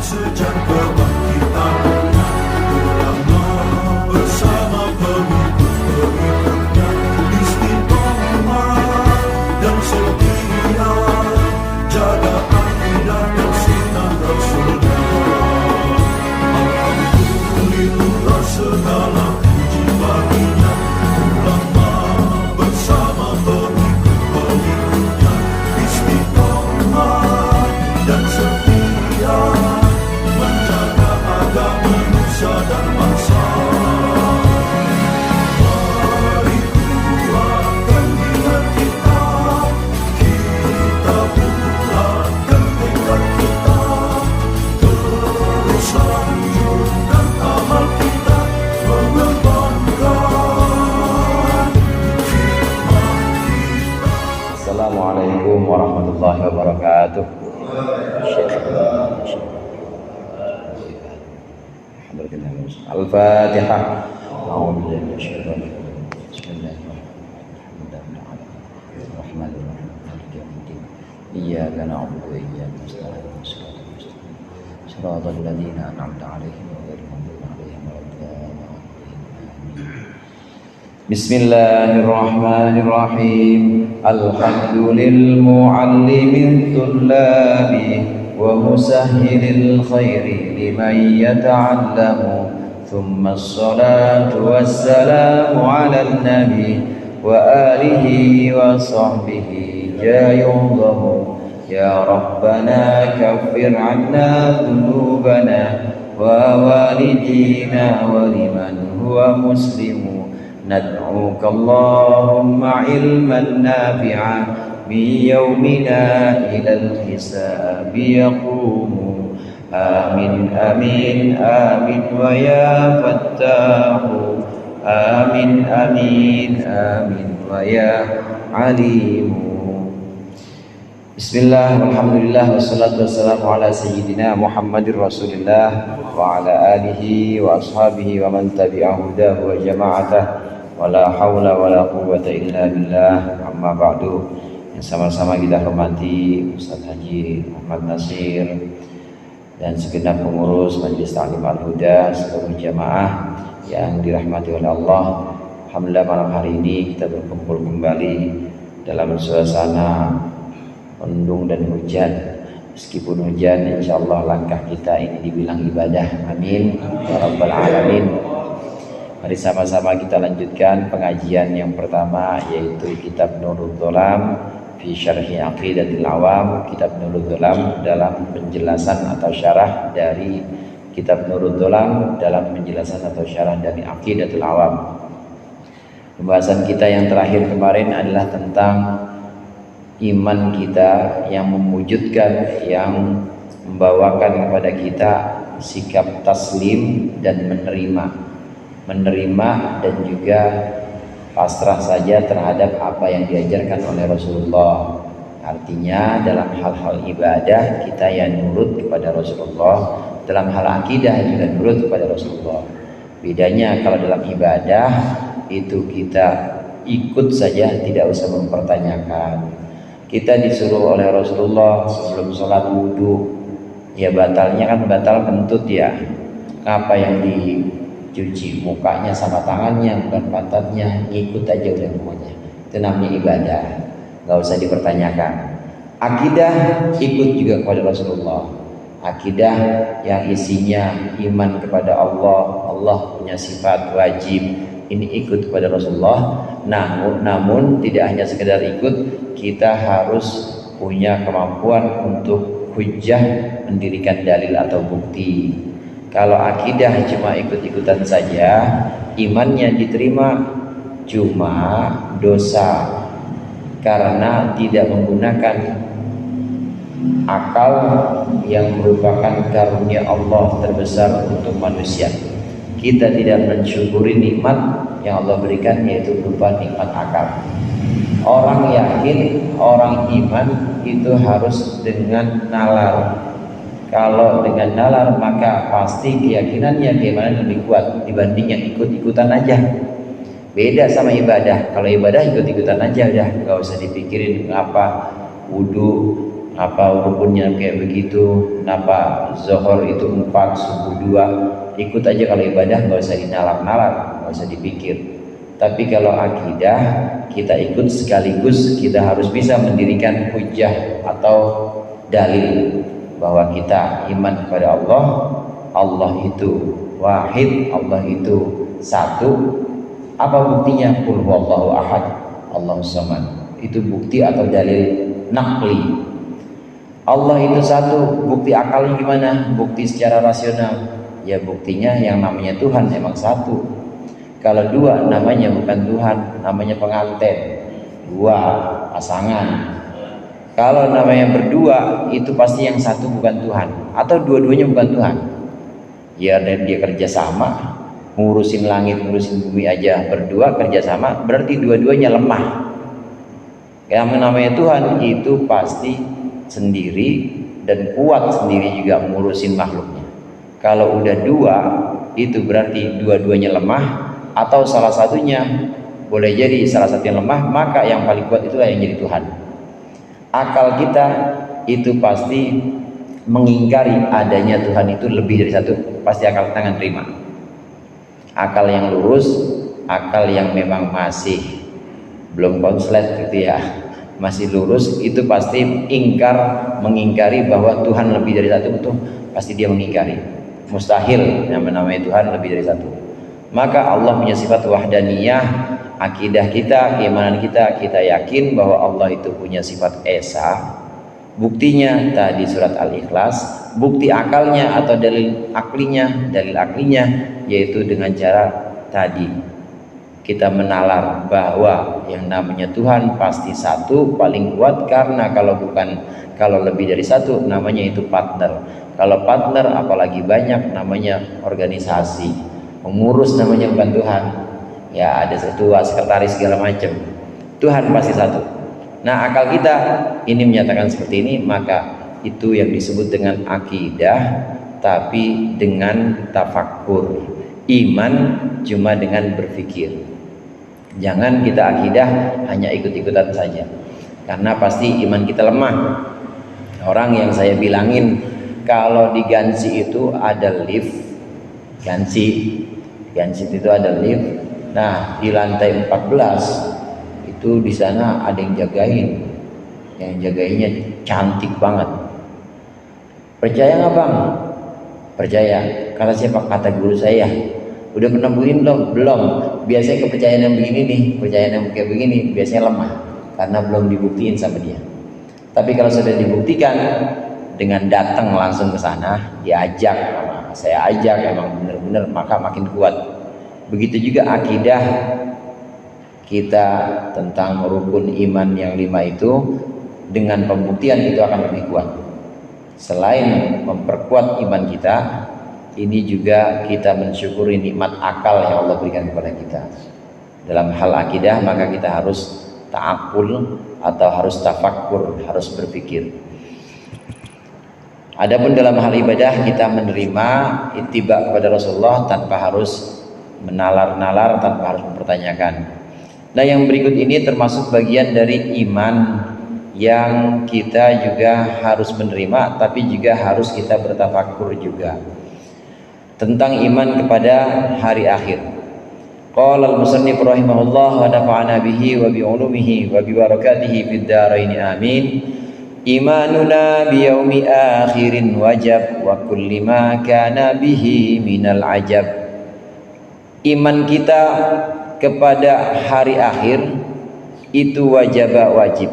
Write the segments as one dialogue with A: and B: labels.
A: sejak kebangkitan ulama bersama pengikut-pengikutnya istiqomah dan setia jaga akidah dan sunnah Rasulullah. Alhamdulillah segala puji baginya ulama bersama pengikut-pengikutnya istiqomah dan setia menjaga agama nusa dan bangsa. Mari kuatkan niat kita, kita bulatkan tekad kita, terus lanjutkan amal kita, mengembangkan hikmah kita.
B: Assalamualaikum warahmatullahi wabarakatuh. Al-Fatihah. A'udzu billahi minasyaitonir rajim. Bismillahirrahmanirrahim. Maliki yaumiddin. Iyyaka na'budu wa iyyaka nasta'in. Shiratal ladzina an'amta 'alaihim ghairil maghdubi 'alaihim waladdallin. Bismillahirrahmanirrahim. Alhamdulil mu'allimil thullabi wa musahhilil khairi liman yata'allamu. Thumma as-salatu wassalamu 'alan nabi wa alihi wa sahbihi jayudahu. Ya Rabbana kaffir 'anna dhunubana wa walidina wa liman huwa muslimu. ندعوك اللهم علما نافعا من يومنا إلى الحساب يقوم. آمين آمين آمين ويا فتاح. آمين آمين آمين ويا عليم. Bismillah, alhamdulillah, wassalatu wassalamu ala sayyidina Muhammadir Rasulillah wa ala alihi wa ashabihi wa man tabi'ahu hudahu wa jama'atah wa la hawla wa la quwwata illa billah. Amma ba'du. Yang sama-sama kita hormati Ustaz Haji Muhammad Nasir dan segenap pengurus Majelis Ta'lim Al-Huda, seluruh jamaah yang dirahmati oleh Allah. Alhamdulillah, malam hari ini kita berkumpul kembali dalam suasana mendung dan hujan. Meskipun hujan, insyaallah langkah kita ini dibilang ibadah. Amin ya rabbal alamin. Mari sama-sama kita lanjutkan pengajian yang pertama, yaitu kitab Nurul Dhulam fi syarhi aqidatil awam. Kitab Nurul Dhulam dalam penjelasan atau syarah dari kitab Nurul Dhulam dalam penjelasan atau syarah dari aqidatul awam. Pembahasan kita yang terakhir kemarin adalah tentang iman kita yang memwujudkan, yang membawakan kepada kita sikap taslim dan menerima dan juga pasrah saja terhadap apa yang diajarkan oleh Rasulullah. Artinya dalam hal-hal ibadah kita yang nurut kepada Rasulullah, dalam hal akidah juga nurut kepada Rasulullah. Bedanya kalau dalam ibadah itu kita ikut saja, tidak usah mempertanyakan. Kita disuruh oleh Rasulullah sebelum sholat wudhu, ya batalnya kan batal kentut ya. Apa yang dicuci? Mukanya sama tangannya, bukan pantatnya. Ngikut aja udah semuanya. Itu namanya ibadah, nggak usah dipertanyakan. Akidah ikut juga kepada Rasulullah. Akidah yang isinya iman kepada Allah, Allah punya sifat wajib, ini ikut kepada Rasulullah. Namun tidak hanya sekedar ikut, kita harus punya kemampuan untuk hujjah, mendirikan dalil atau bukti. Kalau akidah cuma ikut-ikutan saja, imannya diterima cuma dosa karena tidak menggunakan akal yang merupakan karunia Allah terbesar untuk manusia. Kita tidak mensyukuri nikmat yang Allah berikan, yaitu berupa nikmat akal. Orang yakin, orang iman itu harus dengan nalar. Kalau dengan nalar maka pasti keyakinannya keimanan lebih kuat dibanding yang ikut-ikutan aja. Beda sama ibadah. Kalau ibadah ikut-ikutan aja udah, nggak usah dipikirin ngapa wudu Apa rukunnya kayak begitu, kenapa zuhur itu 4, subuh 2, ikut aja kalau ibadah, nggak usah dinalar-nalar, nggak usah dipikir. Tapi kalau akidah kita ikut sekaligus, kita harus bisa mendirikan hujjah atau dalil bahwa kita iman kepada Allah, Allah itu wahid, Allah itu satu. Apa buktinya? Qul huwallahu ahad, Allahus samad. Itu bukti atau dalil naqli. Allah itu satu, bukti akalnya gimana? Bukti secara rasional. Ya buktinya yang namanya Tuhan emang satu. Kalau dua namanya bukan Tuhan, namanya pengantin. Dua pasangan. Kalau namanya berdua itu pasti yang satu bukan Tuhan, atau dua-duanya bukan Tuhan. Ya dia kerjasama, ngurusin langit, ngurusin bumi aja berdua kerjasama, berarti dua-duanya lemah. Yang namanya Tuhan itu pasti sendiri dan kuat sendiri juga ngurusin makhluknya. Kalau udah dua itu berarti dua-duanya lemah, atau salah satunya, boleh jadi salah satu yang lemah, maka yang paling kuat itulah yang jadi Tuhan. Akal kita itu pasti mengingkari adanya Tuhan itu lebih dari satu, pasti akal kita nggak terima. Akal yang lurus, akal yang memang masih belum konslet gitu ya, masih lurus, itu pasti mengingkari bahwa Tuhan lebih dari satu, itu pasti dia mengingkari. Mustahil yang namanya Tuhan lebih dari satu. Maka Allah punya sifat wahdaniyah. Akidah kita, keimanan kita, kita yakin bahwa Allah itu punya sifat esa. Buktinya tadi surat Al-Ikhlas. Bukti akalnya atau dalil aklinya yaitu dengan cara tadi kita menalar bahwa yang namanya Tuhan pasti satu, paling kuat, karena kalau lebih dari satu namanya itu partner. Kalau partner apalagi banyak namanya organisasi. Pengurus namanya bukan Tuhan. Ya ada ketua, sekretaris segala macam. Tuhan pasti satu. Nah, akal kita ini menyatakan seperti ini, maka itu yang disebut dengan akidah, tapi dengan tafakkur. Iman cuma dengan berpikir. Jangan kita akidah hanya ikut-ikutan saja, karena pasti iman kita lemah. Orang yang saya bilangin kalau di Gansi itu ada lift, Gansi itu ada lift. Nah, di lantai 14 itu di sana ada yang jagain. Yang jagainnya cantik banget. Percaya nggak bang? Percaya. Kata siapa? Kata guru saya. Udah pernah buktiin belum? Belum. Biasanya kepercayaan yang begini nih, kepercayaan yang kayak begini biasanya lemah karena belum dibuktiin sama dia. Tapi kalau sudah dibuktikan dengan datang langsung ke sana, diajak, saya ajak, emang benar-benar, maka makin kuat. Begitu juga akidah kita tentang rukun iman yang 5 itu, dengan pembuktian itu akan lebih kuat. Selain memperkuat iman kita, ini juga kita mensyukuri nikmat akal yang Allah berikan kepada kita. Dalam hal akidah maka kita harus ta'akul atau harus tafakkur, harus berpikir. Adapun dalam hal ibadah kita menerima ittiba kepada Rasulullah tanpa harus menalar-nalar, tanpa harus mempertanyakan. Nah, yang berikut ini termasuk bagian dari iman yang kita juga harus menerima, tapi juga harus kita bertafakkur juga tentang iman kepada hari akhir. Qala al-musannif rahimahullah wa nafa'ana bihi wa bi ulumihi wa bi barakatihi fid dharain amin. Imanuna bi yaumi akhirin wajib wa kulli ma kana bihi minal ajab. Iman kita kepada hari akhir itu wajib.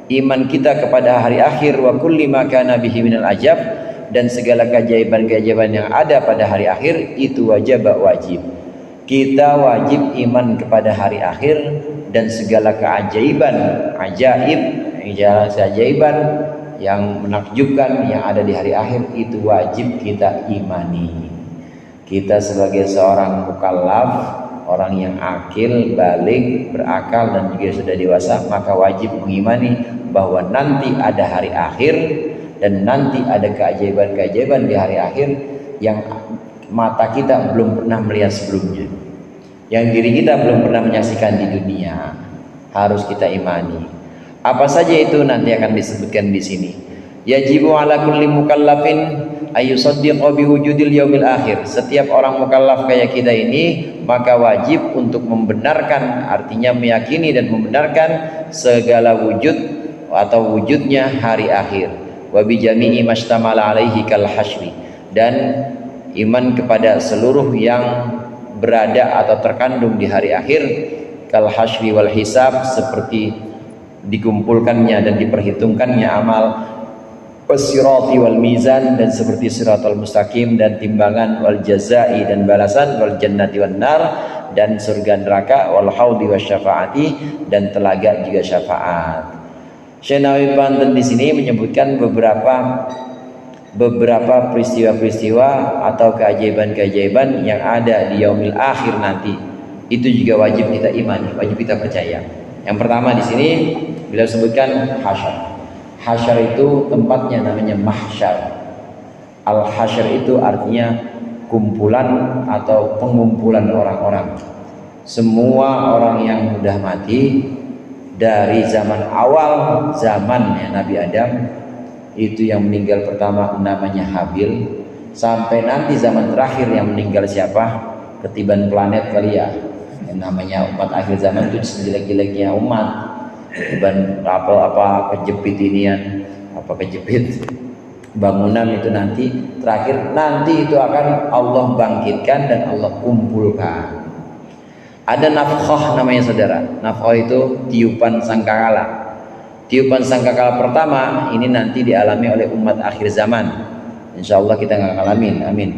B: Iman kita kepada hari akhir wa kulli ma kana bihi minal ajab, dan segala keajaiban-keajaiban yang ada pada hari akhir itu wajib. Kita wajib iman kepada hari akhir dan segala keajaiban, keajaiban yang menakjubkan yang ada di hari akhir itu wajib kita imani. Kita sebagai seorang mukallaf, orang yang akil, balik, berakal dan juga sudah dewasa, maka wajib mengimani bahwa nanti ada hari akhir dan nanti ada keajaiban-keajaiban di hari akhir yang mata kita belum pernah melihat sebelumnya, yang diri kita belum pernah menyaksikan di dunia. Harus kita imani. Apa saja itu nanti akan disebutkan di sini. Yajibu ala kulli mukallafin ayyusaddiqa biwujudil yaumil akhir. Setiap orang mukallaf kayak kita ini maka wajib untuk membenarkan, artinya meyakini dan membenarkan segala wujud atau wujudnya hari akhir. Wa bi jami'i mastamala alaihi kal hasyri, dan iman kepada seluruh yang berada atau terkandung di hari akhir, kal hasyri wal hisab, seperti dikumpulkannya dan diperhitungkannya amal, wasirati wal mizan, dan seperti siratal mustaqim, dan timbangan, wal jazai, dan balasan, wal jannati wan nar, dan surga neraka, wal haudi wasyafaati, dan telaga juga syafaat. Syekh Nawawi Banten di sini menyebutkan beberapa peristiwa-peristiwa atau keajaiban-keajaiban yang ada di yaumil akhir nanti. Itu juga wajib kita imani, wajib kita percaya. Yang pertama di sini beliau sebutkan hasyar. Hasyar itu tempatnya namanya mahsyar. Al-hasyar itu artinya kumpulan atau pengumpulan orang-orang. Semua orang yang sudah mati dari zaman awal zamannya Nabi Adam, itu yang meninggal pertama namanya Habil, sampai nanti zaman terakhir yang meninggal siapa? Ketiban planet kali ya. Yang namanya umat akhir zaman itu sejelek-jeleknya umat. Dan apa kejepit inian, apa kejepit bangunan itu nanti terakhir nanti itu akan Allah bangkitkan dan Allah kumpulkan. Ada nafkhah namanya saudara. Nafkhah itu tiupan sangkakala. Tiupan sangkakala pertama ini nanti dialami oleh umat akhir zaman. Insya Allah kita nggak ngalamin, amin.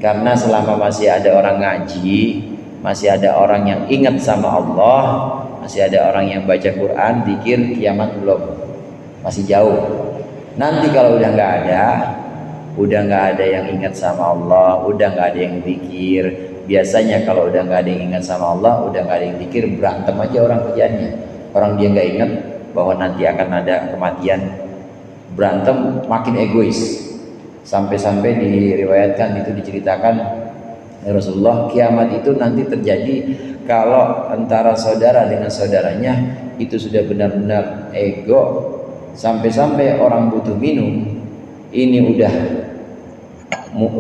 B: Karena selama masih ada orang ngaji, masih ada orang yang ingat sama Allah, masih ada orang yang baca Quran, zikir, kiamat belum, masih jauh. Nanti kalau udah nggak ada yang ingat sama Allah, udah nggak ada yang zikir. Biasanya kalau udah nggak ada yang ingat sama Allah, udah nggak ada yang zikir, berantem aja orang kerjaannya. Orang dia nggak ingat bahwa nanti akan ada kematian, berantem, makin egois. Sampai-sampai diriwayatkan, itu diceritakan Rasulullah, kiamat itu nanti terjadi kalau antara saudara dengan saudaranya itu sudah benar-benar ego, sampai-sampai orang butuh minum ini udah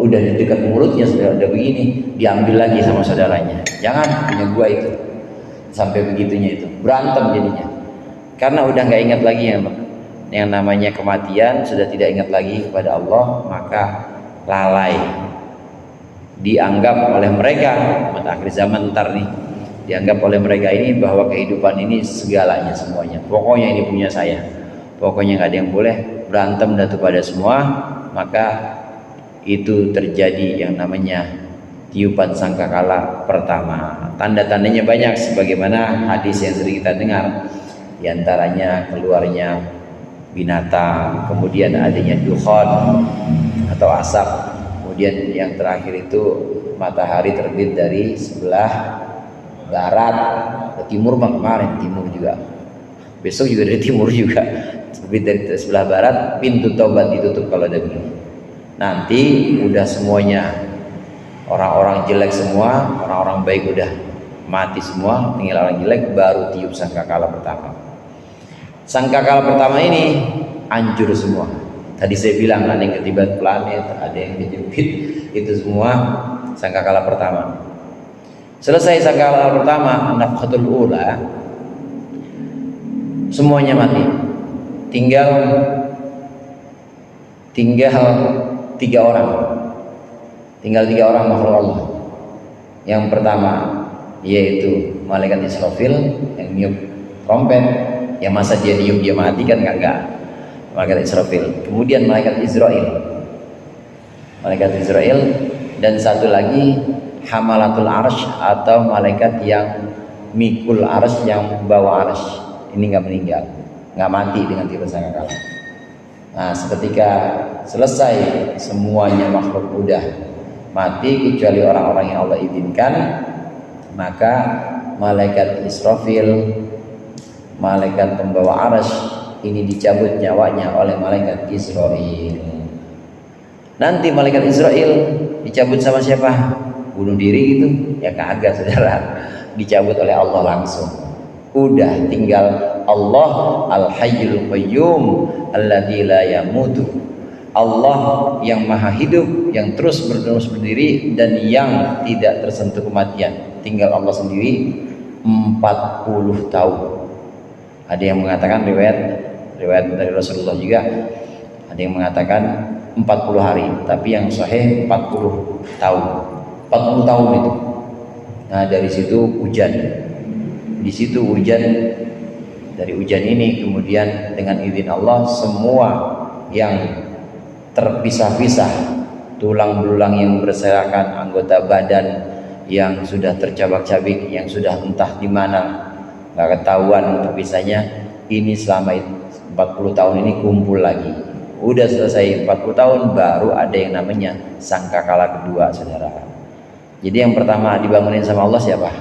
B: di dekat mulutnya sudah begini, diambil lagi sama saudaranya, jangan punya gua itu, sampai begitunya itu berantem jadinya, karena udah nggak ingat lagi yang namanya kematian, sudah tidak ingat lagi kepada Allah, maka lalai. Dianggap oleh mereka umat akhir zaman ntar nih, dianggap oleh mereka ini bahwa kehidupan ini segalanya, semuanya, pokoknya ini punya saya, pokoknya nggak ada yang boleh, berantem datu pada semua. Maka itu terjadi yang namanya tiupan sangkakala pertama. Tanda-tandanya banyak sebagaimana hadis yang sering kita dengar, diantaranya keluarnya binatang, kemudian adanya dukhan atau asap, kemudian yang terakhir itu matahari terbit dari sebelah barat ke timur. Kemarin timur juga, besok juga dari timur juga, terbit dari sebelah barat. Pintu taubat ditutup kalau ada begini. Nanti udah semuanya orang-orang jelek semua, orang-orang baik udah mati semua, tinggal orang jelek, baru tiup sangkakala pertama. Sangkakala pertama ini hancur semua. Tadi saya bilang ada yang ketiban planet, ada yang kejepit, itu semua sangkakala pertama. Selesai sangkakala pertama, nafkhatul ula, semuanya mati. Tinggal 3 orang. Tinggal 3 orang makhluk Allah. Yang pertama yaitu malaikat Israfil yang niup trompet. Yang masa dia niup dia mati kan enggak. Malaikat Israfil. Kemudian malaikat Israel. Malaikat Israel, dan satu lagi hamalatul arsy atau malaikat yang mikul arsy, yang bawa arsy. Ini enggak meninggal, enggak mati dengan tiupan sangkakala. Nah, seketika selesai semuanya makhluk udah mati kecuali orang-orang yang Allah izinkan, maka malaikat Israfil, malaikat pembawa arsy ini dicabut nyawanya oleh malaikat Israel. Nanti malaikat Israel dicabut sama siapa? Bunuh diri gitu? Ya kagak saudara, dicabut oleh Allah langsung. Udah tinggal Allah Al-Hayyul Qayyum alladzi la yamutu. Allah yang maha hidup, yang terus berdiri dan yang tidak tersentuh kematian. Tinggal Allah sendiri 40 tahun. Ada yang mengatakan riwayat dari Rasulullah juga, ada yang mengatakan 40 hari, tapi yang sahih 40 tahun. 40 tahun itu. Nah, dari situ hujan. Di situ hujan, dari hujan ini kemudian dengan izin Allah semua yang terpisah-pisah, tulang belulang yang berserakan, anggota badan yang sudah tercabak-cabik, yang sudah entah di mana, nggak ketahuan terpisahnya, ini selama 40 tahun ini kumpul lagi. Udah selesai 40 tahun baru ada yang namanya sangkakala kedua, saudara. Jadi yang pertama dibangunin sama Allah siapa?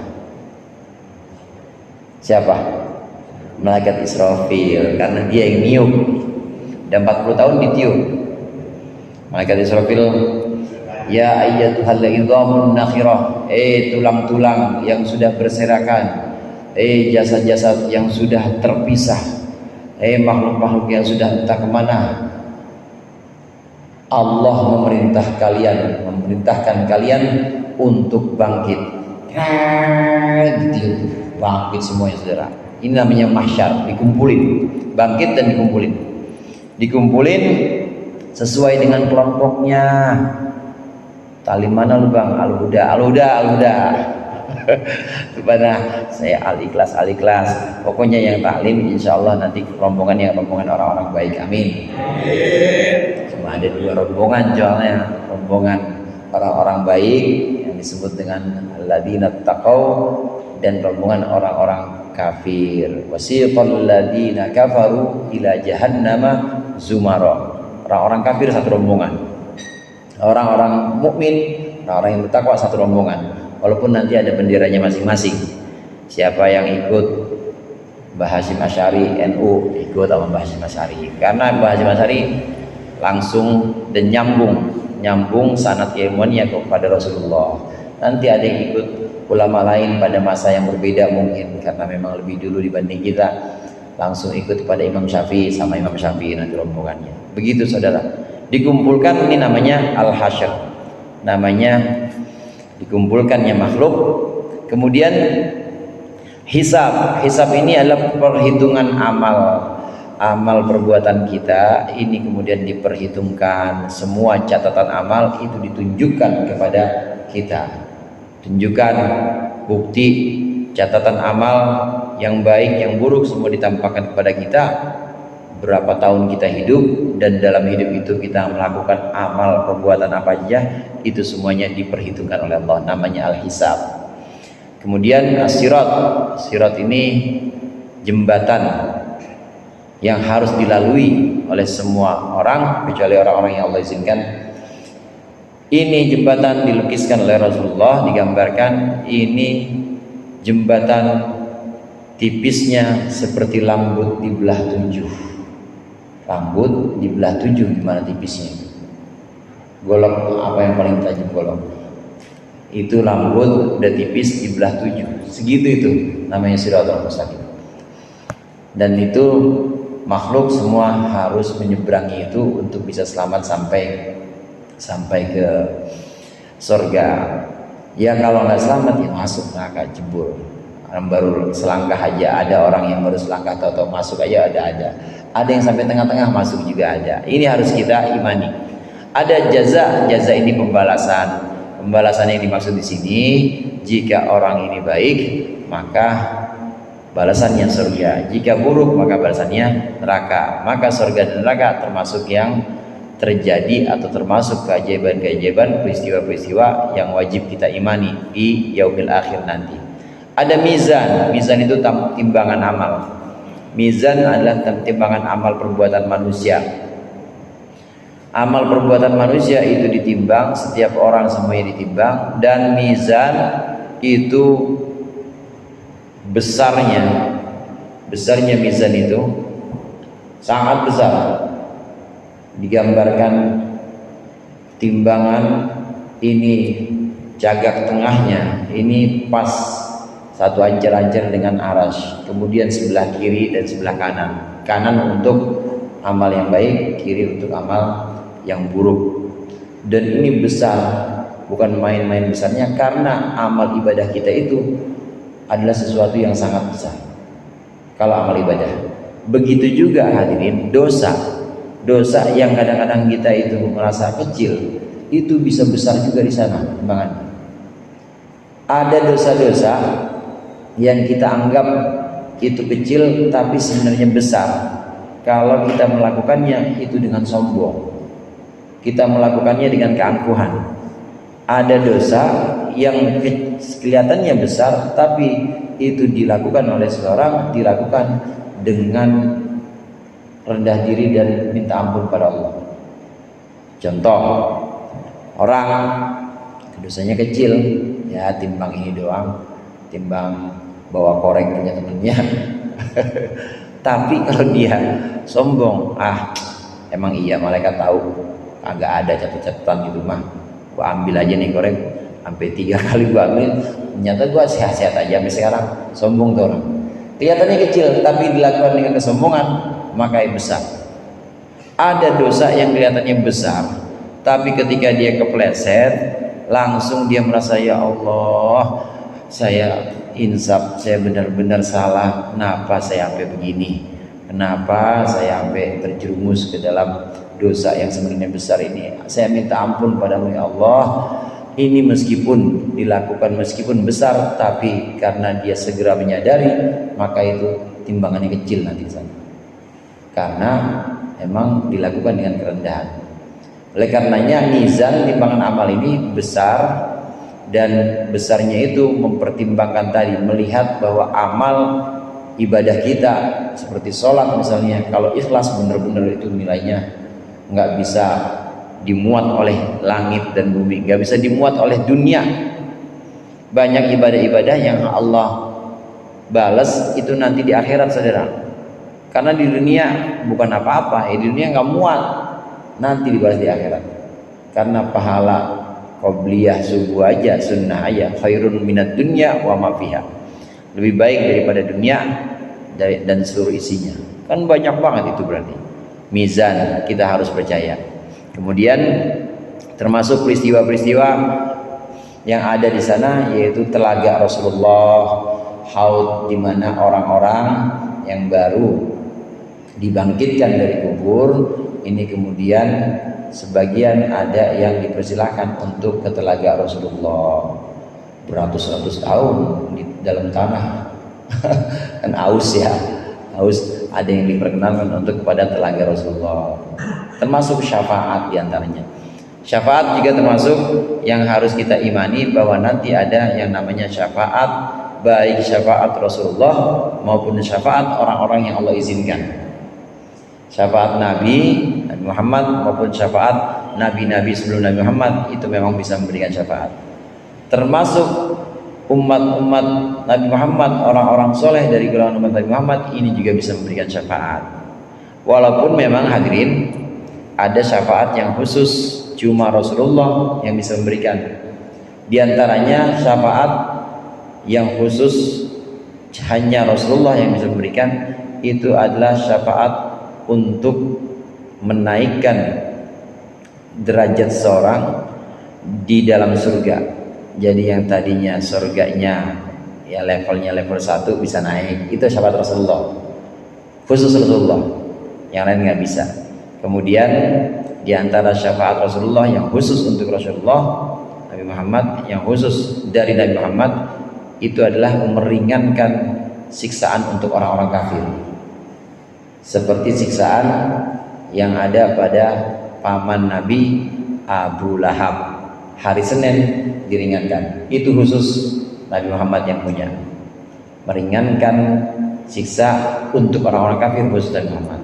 B: Siapa? Malaikat Israfil, karena dia yang niup. Dan 40 tahun ditiup. Malaikat Israfil, ya ayyatuhal idhamun nakhirah, tulang-tulang yang sudah berserakan, jasad-jasad yang sudah terpisah, makhluk-makhluk yang sudah entah kemana, Allah memerintahkan kalian untuk bangkit. Gitu, bangkit semuanya, saudara. Ini namanya mahsyar, dikumpulin, bangkit dan dikumpulin sesuai dengan kelompoknya. Tali mana lu bang? Al-Huda. Kepada saya Al-Ikhlas. Pokoknya yang taklim insya Allah nanti rombongan orang-orang baik. Amin. Cuma ada 2 rombongan, soalnya rombongan orang-orang baik yang disebut dengan alladzina taqau dan rombongan orang-orang kafir. Wasiqal ladzina kafaru ila jahannama zumara. Orang-orang kafir satu rombongan, orang-orang mukmin, orang yang bertakwa satu rombongan. Walaupun nanti ada benderanya masing-masing. Siapa yang ikut Mbah Hasyim Asy'ari NU ikut sama Mbah Hasyim Asy'ari, karena Mbah Hasyim Asy'ari langsung dan nyambung sanad ilmuannya kepada Rasulullah. Nanti ada yang ikut ulama lain pada masa yang berbeda mungkin, karena memang lebih dulu dibanding kita, langsung ikut pada Imam Syafi'i sama Imam Syafi'i nanti rombongannya. Begitu saudara, dikumpulkan, ini namanya al-hasyr, namanya dikumpulkannya makhluk. Kemudian hisab ini adalah perhitungan amal perbuatan kita. Ini kemudian diperhitungkan, semua catatan amal itu ditunjukkan kepada kita, tunjukkan bukti catatan amal yang baik yang buruk semua ditampakkan kepada kita. Berapa tahun kita hidup, dan dalam hidup itu kita melakukan amal perbuatan apa saja, itu semuanya diperhitungkan oleh Allah, namanya al-hisab. Kemudian as-sirat ini jembatan yang harus dilalui oleh semua orang kecuali orang-orang yang Allah izinkan. Ini jembatan dilukiskan oleh Rasulullah, digambarkan ini jembatan tipisnya seperti rambut dibelah 7. Rambut dibelah 7, gimana tipisnya? Golok apa yang paling tajam? Golok. Itu rambut udah tipis dibelah 7. Segitu itu namanya siratal mustaqim. Dan itu makhluk semua harus menyeberangi itu untuk bisa selamat sampai ke surga. Ya kalau nggak selamat ya masuk neraka, jebol. Orang baru selangkah aja ada, orang yang baru selangkah tahu-tahu masuk aja ada yang sampai tengah-tengah masuk juga ada. Ini harus kita imani. Ada jaza ini pembalasan yang dimaksud di sini. Jika orang ini baik maka balasannya surga, jika buruk maka balasannya neraka. Maka surga dan neraka termasuk yang terjadi atau termasuk keajaiban-keajaiban, peristiwa-peristiwa yang wajib kita imani di yaumil akhir nanti. Ada mizan itu timbangan amal. Mizan adalah timbangan amal perbuatan manusia. Amal perbuatan manusia itu ditimbang, setiap orang semuanya ditimbang, dan mizan itu besarnya mizan itu sangat besar. Digambarkan timbangan ini, cagak tengahnya ini pas satu ancer-ancer dengan arasy, kemudian sebelah kiri dan sebelah kanan. Kanan untuk amal yang baik, kiri untuk amal yang buruk. Dan ini besar, bukan main-main besarnya, karena amal ibadah kita itu adalah sesuatu yang sangat besar. Kalau amal ibadah, begitu juga hadirin dosa yang kadang-kadang kita itu merasa kecil, itu bisa besar juga di sana timbangannya. Ada dosa-dosa yang kita anggap itu kecil tapi sebenarnya besar kalau kita melakukannya itu dengan sombong, kita melakukannya dengan keangkuhan. Ada dosa yang kelihatannya besar tapi itu dilakukan oleh seseorang, dilakukan dengan rendah diri dan minta ampun pada Allah. Contoh, orang dosanya kecil, ya timbang ini doang, timbang bawa korek punya temennya. Tapi kalau dia sombong, emang iya malaikat tahu, agak ada catat-catatan gitu mah, gua ambil aja nih korek, sampai 3 kali gua ambil, ternyata gua sehat-sehat aja sampai sekarang. Sombong tuh orang. Kelihatannya kecil, tapi dilakukan dengan kesombongan, maka besar. Ada dosa yang kelihatannya besar, tapi ketika dia kepleset, langsung dia merasa, ya Allah, saya insaf, saya benar-benar salah. Kenapa saya sampai begini? Kenapa saya sampai terjerumus ke dalam dosa yang sebenarnya besar ini? Saya minta ampun padamu ya Allah. Ini meskipun dilakukan meskipun besar, tapi karena dia segera menyadari, maka itu timbangannya kecil nanti di sana. Karena memang dilakukan dengan kerendahan. Oleh karenanya mizan timbangan amal ini besar, dan besarnya itu mempertimbangkan tadi, melihat bahwa amal ibadah kita seperti sholat misalnya, kalau ikhlas benar-benar itu nilainya nggak bisa dimuat oleh langit dan bumi, nggak bisa dimuat oleh dunia. Banyak ibadah-ibadah yang Allah balas itu nanti di akhirat, saudara. Karena di dunia bukan apa-apa, di dunia nggak muat, nanti dibalas di akhirat. Karena pahala qobliyah subuh aja, sunnah aja, khairun minad dunya wa ma fiha, lebih baik daripada dunia dan seluruh isinya. Kan banyak banget itu berarti. Mizan kita harus percaya. Kemudian termasuk peristiwa-peristiwa yang ada di sana, yaitu telaga Rasulullah, haud, di mana orang-orang yang baru dibangkitkan dari kubur ini kemudian sebagian ada yang dipersilahkan untuk ke telaga Rasulullah beratus-ratus tahun di dalam tanah. Kan aus ya, aus, ada yang diperkenalkan untuk kepada telaga Rasulullah. Termasuk syafaat diantaranya. Syafaat juga termasuk yang harus kita imani, bahwa nanti ada yang namanya syafaat, baik syafaat Rasulullah maupun syafaat orang-orang yang Allah izinkan. Syafaat Nabi Muhammad maupun syafaat Nabi-Nabi sebelum Nabi Muhammad itu memang bisa memberikan syafaat. Termasuk umat-umat Nabi Muhammad, orang-orang soleh dari golongan umat Nabi Muhammad ini juga bisa memberikan syafaat. Walaupun memang hadirin ada syafaat yang khusus cuma Rasulullah yang bisa memberikan. Di antaranya syafaat yang khusus hanya Rasulullah yang bisa memberikan, itu adalah syafaat untuk menaikkan derajat seorang di dalam surga. Jadi yang tadinya surganya ya levelnya level 1 bisa naik, itu syafaat Rasulullah, khusus Rasulullah, yang lain nggak bisa. Kemudian di antara syafaat Rasulullah yang khusus untuk Rasulullah Nabi Muhammad, yang khusus dari Nabi Muhammad, itu adalah meringankan siksaan untuk orang-orang kafir, seperti siksaan yang ada pada paman Nabi Abu Lahab. Hari Senin diringankan, itu khusus Nabi Muhammad yang punya, meringankan siksa untuk orang-orang kafir, khusus Nabi Muhammad.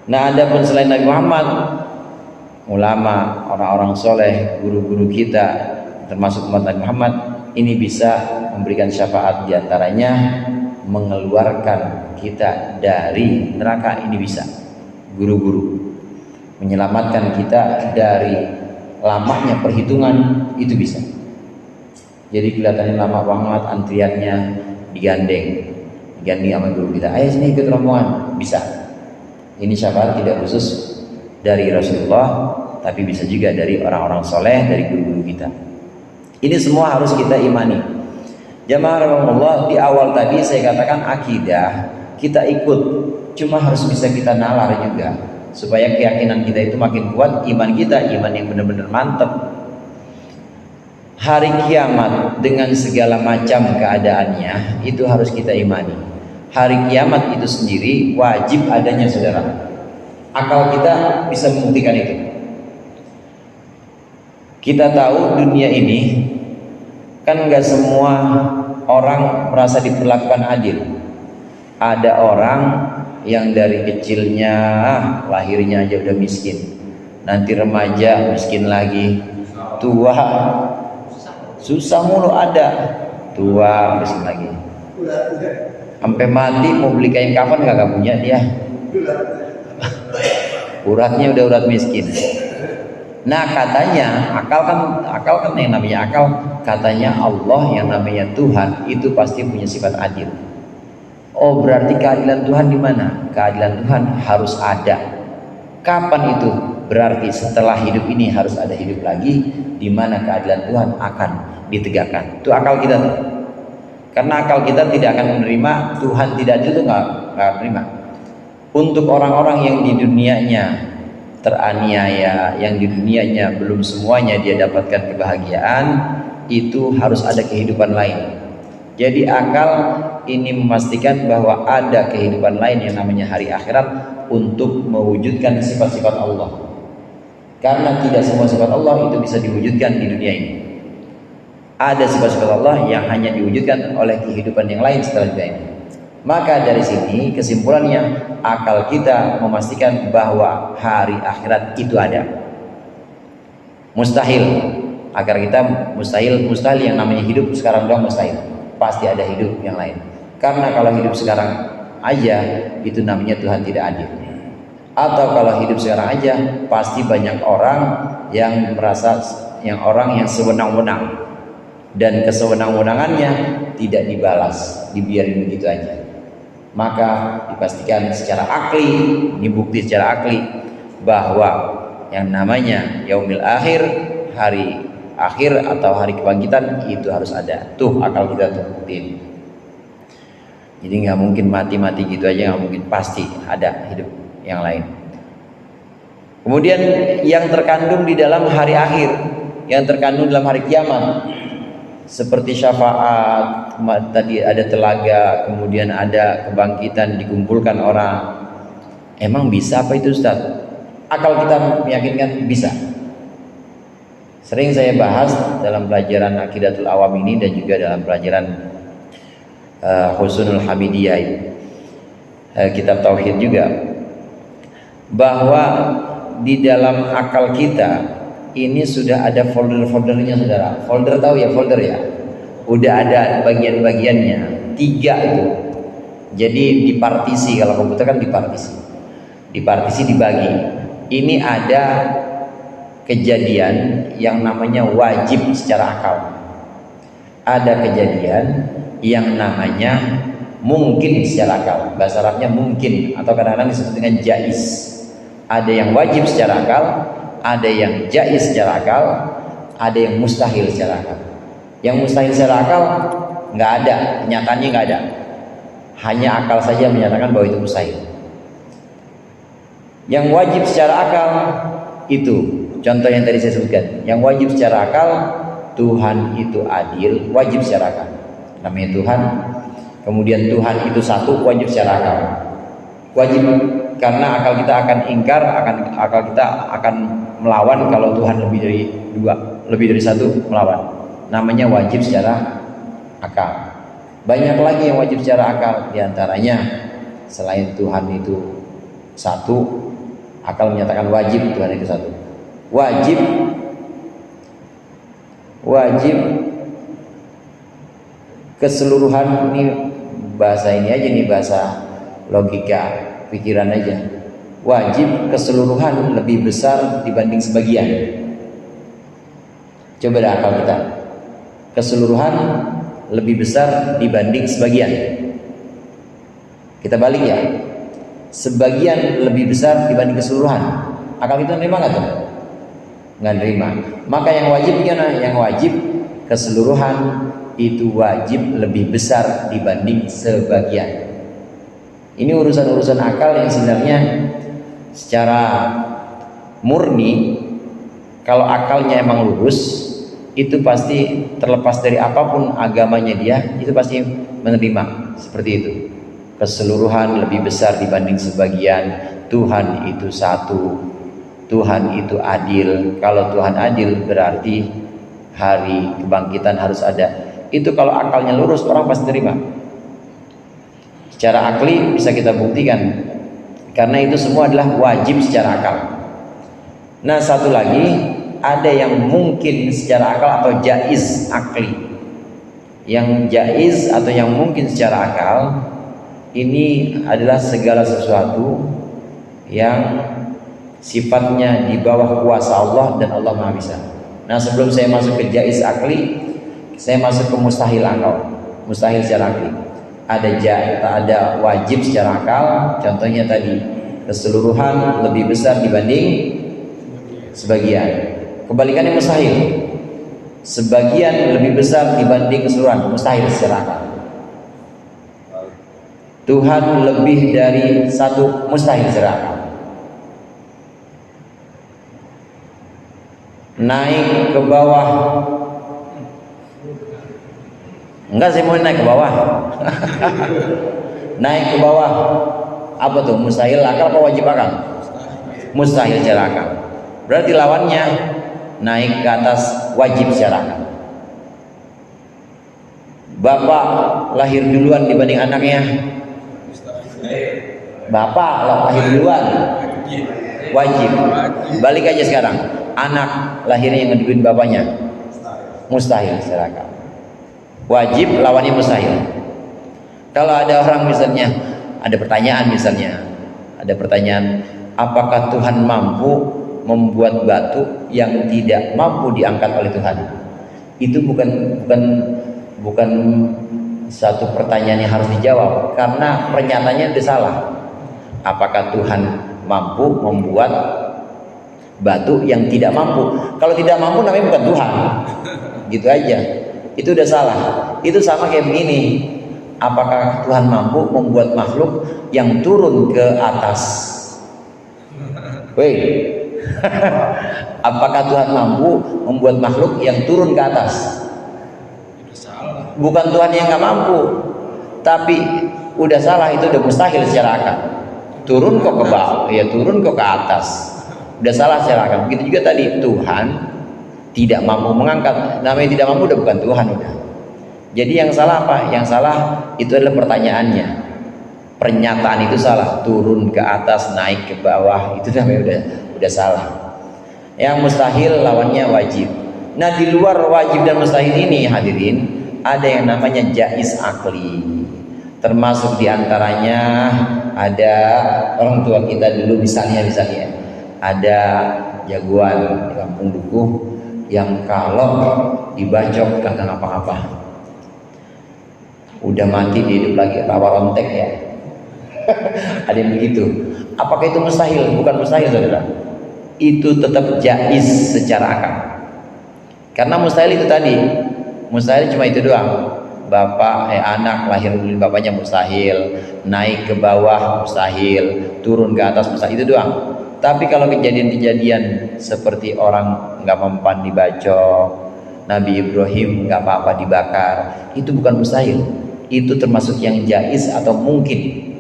B: Nah, ada pun selain Nabi Muhammad, ulama, orang-orang soleh, guru-guru kita, termasuk umat Nabi Muhammad, ini bisa memberikan syafaat. Diantaranya mengeluarkan kita dari neraka, ini bisa. Guru-guru menyelamatkan kita dari lamanya perhitungan, itu bisa. Jadi kelihatannya lama banget antriannya, digandeng sama guru kita. Ayo sini ikut rombongan, bisa. Ini syafaat tidak khusus dari Rasulullah, tapi bisa juga dari orang-orang soleh, dari guru-guru kita. Ini semua harus kita imani. Jamaah rahimahullah, di awal tadi saya katakan akidah kita ikut, cuma harus bisa kita nalar juga supaya keyakinan kita itu makin kuat, iman kita iman yang benar-benar mantap. Hari kiamat dengan segala macam keadaannya itu harus kita imani. Hari kiamat itu sendiri wajib adanya, saudara. Akal kita bisa membuktikan itu. Kita tahu dunia ini kan nggak semua orang merasa diperlakukan adil. Ada orang yang dari kecilnya lahirnya aja udah miskin, nanti remaja miskin lagi, tua susah mulu, ada tua miskin lagi, sampai mati mau beli kain kafan nggak punya dia, uratnya udah urat miskin. Nah katanya akal kan yang namanya akal, katanya Allah yang namanya Tuhan itu pasti punya sifat adil. Oh berarti keadilan Tuhan di mana? Keadilan Tuhan harus ada. Kapan itu? Berarti setelah hidup ini harus ada hidup lagi, di mana keadilan Tuhan akan ditegakkan. Itu akal kita tuh. Karena akal kita tidak akan menerima Tuhan tidak adil, itu nggak terima. Untuk orang-orang yang di dunianya teraniaya, yang di dunianya belum semuanya dia dapatkan kebahagiaan, itu harus ada kehidupan lain. Jadi akal ini memastikan bahwa ada kehidupan lain yang namanya hari akhirat untuk mewujudkan sifat-sifat Allah. Karena tidak semua sifat Allah itu bisa diwujudkan di dunia ini. Ada sifat-sifat Allah yang hanya diwujudkan oleh kehidupan yang lain setelah dunia ini. Maka dari sini kesimpulannya, akal kita memastikan bahwa hari akhirat itu ada. Mustahil, agar kita mustahil yang namanya hidup sekarang doang mustahil. Pasti ada hidup yang lain. Karena kalau hidup sekarang aja itu namanya Tuhan tidak adil. Atau kalau hidup sekarang aja pasti banyak orang yang merasa yang sewenang-wenang, dan kesewenang-wenangannya tidak dibalas, dibiarin begitu aja. Maka dipastikan secara akli, ini bukti secara akli bahwa yang namanya yaumil akhir, hari akhir atau hari kebangkitan itu harus ada. Tuh akal kita tuh buktiin. Jadi nggak mungkin mati gitu aja, nggak mungkin, pasti ada hidup yang lain. Kemudian yang terkandung di dalam hari akhir, yang terkandung dalam hari kiamat, seperti syafaat, tadi ada telaga, kemudian ada kebangkitan, dikumpulkan orang. Emang bisa apa itu Ustaz? Akal kita meyakinkan bisa. Sering saya bahas dalam pelajaran Aqidatul Awam ini dan juga dalam pelajaran Husnul Hamidiyah, kitab Tauhid juga, bahwa di dalam akal kita ini sudah ada folder-foldernya, saudara. Folder tahu ya, folder ya. Udah ada bagian-bagiannya, 3 itu. Jadi dipartisi, kalau komputer kan dipartisi, dibagi. Ini ada kejadian yang namanya wajib secara akal. Ada kejadian yang namanya mungkin secara akal. Bahasa Arabnya mungkin, atau kadang-kadang disebut dengan jaiz. Ada yang wajib secara akal, ada yang jaiz secara akal, ada yang mustahil secara akal. Yang mustahil secara akal nggak ada, nyatanya nggak ada. Hanya akal saja menyatakan bahwa itu mustahil. Yang wajib secara akal itu contoh yang tadi saya sebutkan. Yang wajib secara akal, Tuhan itu adil, wajib secara akal. Namanya Tuhan. Kemudian Tuhan itu satu, wajib secara akal. Wajib karena akal kita akan ingkar, akal kita akan melawan kalau Tuhan lebih dari 2, lebih dari 1 melawan. Namanya wajib secara akal. Banyak lagi yang wajib secara akal, diantaranya selain Tuhan itu satu, akal menyatakan wajib Tuhan itu satu. Wajib keseluruhan, ini bahasa ini aja nih, bahasa logika pikiran aja. Wajib keseluruhan lebih besar dibanding sebagian. Coba dah akal kita. keseluruhan lebih besar dibanding sebagian. Kita balik ya, sebagian lebih besar dibanding keseluruhan. Akal kita nerima nggak tuh? Nggak nerima. Maka yang wajib gimana? Yang wajib keseluruhan itu wajib lebih besar dibanding sebagian. Ini urusan-urusan akal yang sebenarnya secara murni, kalau akalnya emang lurus, itu pasti terlepas dari apapun agamanya dia, itu pasti menerima seperti itu. Keseluruhan lebih besar dibanding sebagian. Tuhan itu satu, Tuhan itu adil. Kalau Tuhan adil berarti hari kebangkitan harus ada. Itu kalau akalnya lurus, orang pasti terima. Secara akli bisa kita buktikan, karena itu semua adalah wajib secara akal. Nah, satu lagi, ada yang mungkin secara akal atau jaiz akli. Yang jaiz atau yang mungkin secara akal, ini adalah segala sesuatu yang sifatnya di bawah kuasa Allah dan Allah Maha Bisa. Nah, sebelum saya masuk ke jaiz akli, saya masuk ke mustahil akal. Mustahil secara akli. Ada wajib secara akal, contohnya tadi keseluruhan lebih besar dibanding sebagian. Kebalikannya mustahil, sebagian lebih besar dibanding keseluruhan, mustahil secara akal. Tuhan lebih dari satu, mustahil secara akal. Naik ke bawah, enggak, saya mau naik ke bawah. Naik ke bawah apa tuh? Mustahil akal apa wajib akal? Mustahil secara akal. Berarti lawannya naik ke atas wajib secara akal. Bapak lahir duluan dibanding anaknya. Bapak lahir duluan, wajib. Balik aja sekarang, anak lahirnya yang ngeduluin bapaknya, mustahil secara akal. Wajib lawannya mustahil. Kalau ada orang misalnya, ada pertanyaan, apakah Tuhan mampu membuat batu yang tidak mampu diangkat oleh Tuhan? Itu bukan satu pertanyaan yang harus dijawab, karena pernyataannya sudah salah. Apakah Tuhan mampu membuat batu yang tidak mampu? Kalau tidak mampu namanya bukan Tuhan. Gitu aja. Itu udah salah. Itu sama kayak begini, apakah Tuhan mampu membuat makhluk yang turun ke atas? Woi, apakah Tuhan mampu membuat makhluk yang turun ke atas? Bukan Tuhan yang nggak mampu, tapi udah salah, itu udah mustahil secara akal. Turun kok ke bawah, ya turun kok ke atas, udah salah secara akal. Begitu juga tadi, Tuhan tidak mampu mengangkat, namanya tidak mampu udah bukan Tuhan udah. Jadi yang salah apa? Yang salah itu adalah pertanyaannya. Pernyataan itu salah, turun ke atas, naik ke bawah, itu namanya udah salah. Yang mustahil lawannya wajib. Nah, di luar wajib dan mustahil ini hadirin, ada yang namanya jaiz akli. Termasuk diantaranya ada orang tua kita dulu, misalnya ada jagoan di kampung Dukuh yang kalau dibacok kagak ngapa-ngapa, udah mati dihidup lagi, rawa rontek ya. Ada yang begitu. Apakah itu mustahil? Bukan mustahil, saudara. Itu tetap jaiz secara akal. Karena mustahil itu tadi, mustahil cuma itu doang. Anak lahir dari bapaknya mustahil, naik ke bawah mustahil, turun ke atas mustahil, itu doang. Tapi kalau kejadian-kejadian seperti orang nggak mempan dibacok, Nabi Ibrahim nggak apa-apa dibakar, itu bukan mustahil. Itu termasuk yang jaiz atau mungkin.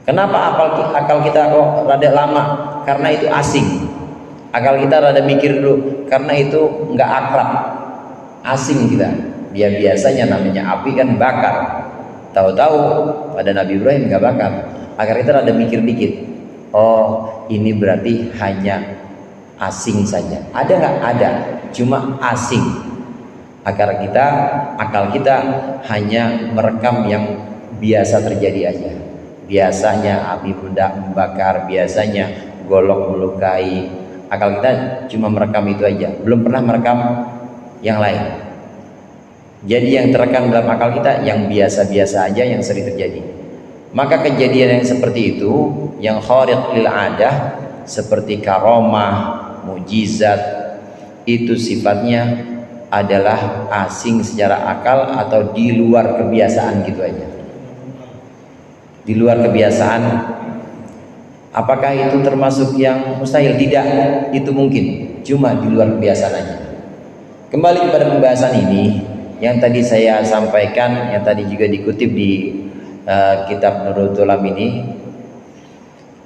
B: Kenapa akal kita kok rada lama? Karena itu asing. Akal kita rada mikir dulu, karena itu nggak akrab, asing kita. Dia biasanya namanya api kan bakar. Tahu-tahu pada Nabi Ibrahim nggak bakar. Akhirnya kita rada mikir dikit. Oh, ini berarti hanya asing saja. Ada nggak? Ada, cuma asing. Akal kita hanya merekam yang biasa terjadi aja. Biasanya api meledak membakar, biasanya golok melukai. Akal kita cuma merekam itu aja, belum pernah merekam yang lain. Jadi yang terekam dalam akal kita yang biasa-biasa aja yang sering terjadi. Maka kejadian yang seperti itu, yang khariq lil adah, seperti karomah, mujizat, itu sifatnya adalah asing secara akal atau di luar kebiasaan gitu aja. Di luar kebiasaan. Apakah itu termasuk yang mustahil? Tidak, itu mungkin, cuma di luar kebiasaan aja. Kembali kepada pembahasan ini yang tadi saya sampaikan, yang tadi juga dikutip di kitab Nurul Tulam ini,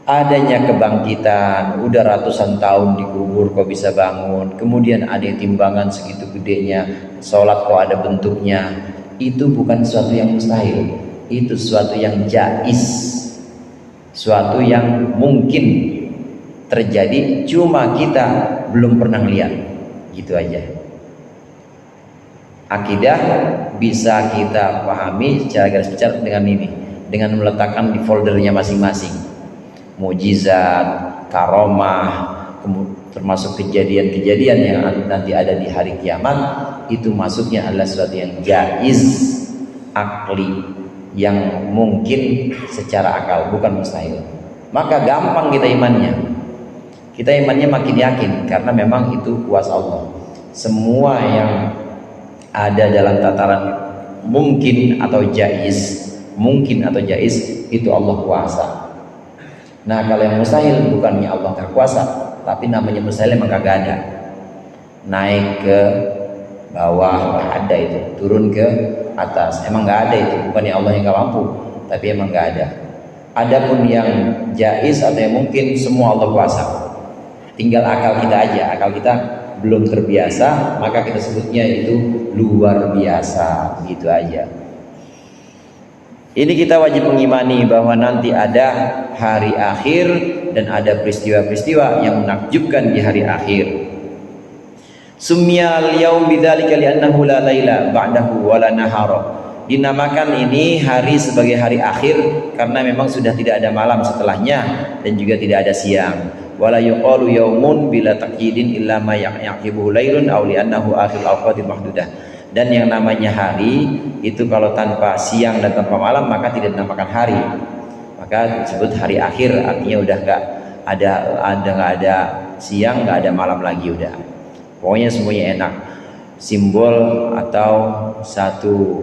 B: adanya kebangkitan, udah ratusan tahun dikubur kok bisa bangun, kemudian ada timbangan segitu gedenya, sholat kok ada bentuknya, itu bukan sesuatu yang mustahil, itu sesuatu yang jaiz, suatu yang mungkin terjadi, cuma kita belum pernah lihat, gitu aja. Akidah bisa kita pahami secara garis besar dengan ini, dengan meletakkan di foldernya masing-masing. Mujizat, karomah, termasuk kejadian-kejadian yang nanti ada di hari kiamat, itu masuknya adalah sesuatu yang jaiz, akli, yang mungkin secara akal, bukan mustahil. Maka gampang kita imannya. Kita imannya makin yakin karena memang itu kuasa Allah. Semua yang ada dalam tataran mungkin atau jaiz, itu Allah kuasa. Nah, kalau yang mustahil bukannya Allah nggak kuasa, tapi namanya mustahil emang kagak ada. Naik ke bawah nggak ada itu, turun ke atas emang nggak ada itu, bukannya Allah yang nggak mampu, tapi emang nggak ada. Adapun yang jaiz atau yang mungkin, semua Allah kuasa. Tinggal akal kita aja, akal kita belum terbiasa, maka kita sebutnya itu luar biasa, gitu aja. Ini kita wajib mengimani bahwa nanti ada hari akhir dan ada peristiwa-peristiwa yang menakjubkan di hari akhir. Sumyal yaum bidzalika li'annahu la laila ba'dahu wa la nahara. Dinamakan ini hari sebagai hari akhir karena memang sudah tidak ada malam setelahnya dan juga tidak ada siang. Wala yuqalu yaumun bila taqyidin illa ma yaqibuhu lailun aw li'annahu akhir awqatil mahdudah. Dan yang namanya hari itu kalau tanpa siang dan tanpa malam maka tidak dinamakan hari, maka disebut hari akhir. Artinya udah nggak ada siang, nggak ada malam lagi, udah pokoknya semuanya enak. Simbol atau satu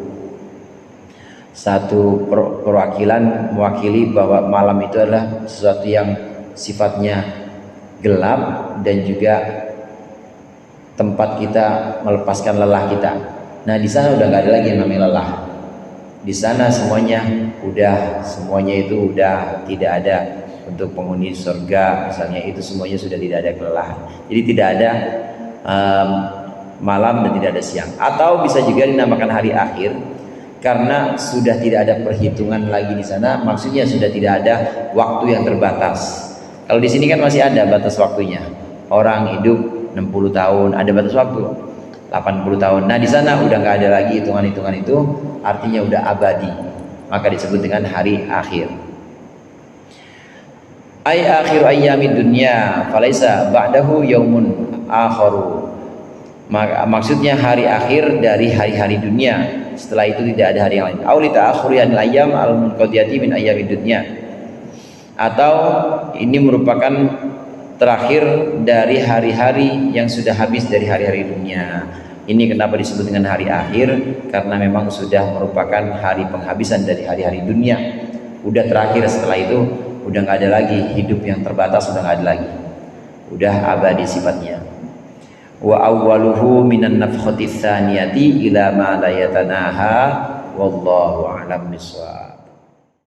B: perwakilan mewakili bahwa malam itu adalah sesuatu yang sifatnya gelap dan juga tempat kita melepaskan lelah kita. Nah, di sana udah nggak ada lagi yang namanya lelah. Di sana semuanya itu udah tidak ada. Untuk penghuni surga misalnya, itu semuanya sudah tidak ada kelelahan. Jadi tidak ada malam dan tidak ada siang. Atau bisa juga dinamakan hari akhir karena sudah tidak ada perhitungan lagi di sana. Maksudnya sudah tidak ada waktu yang terbatas. Kalau di sini kan masih ada batas waktunya. Orang hidup 60 tahun, ada batas waktu 80 tahun. Nah, di sana udah nggak ada lagi hitungan-hitungan itu, artinya udah abadi. Maka disebut dengan hari akhir. Ai akhir ayyamid dunya, falaisa ba'dahu yaumun akharu. Maksudnya hari akhir dari hari-hari dunia. Setelah itu tidak ada hari yang lain. Aulita akhriyan ayyam al-munqadiyati min ayyamid dunya. Atau ini merupakan terakhir dari hari-hari yang sudah habis dari hari-hari dunia. Ini kenapa disebut dengan hari akhir? Karena memang sudah merupakan hari penghabisan dari hari-hari dunia. Udah terakhir, setelah itu udah nggak ada lagi hidup yang terbatas, udah nggak ada lagi. Udah abadi sifatnya. Wa awwaluhu minan nafkhati tsaniyati ila ma la yatanaha wallahu a'lam bissawab.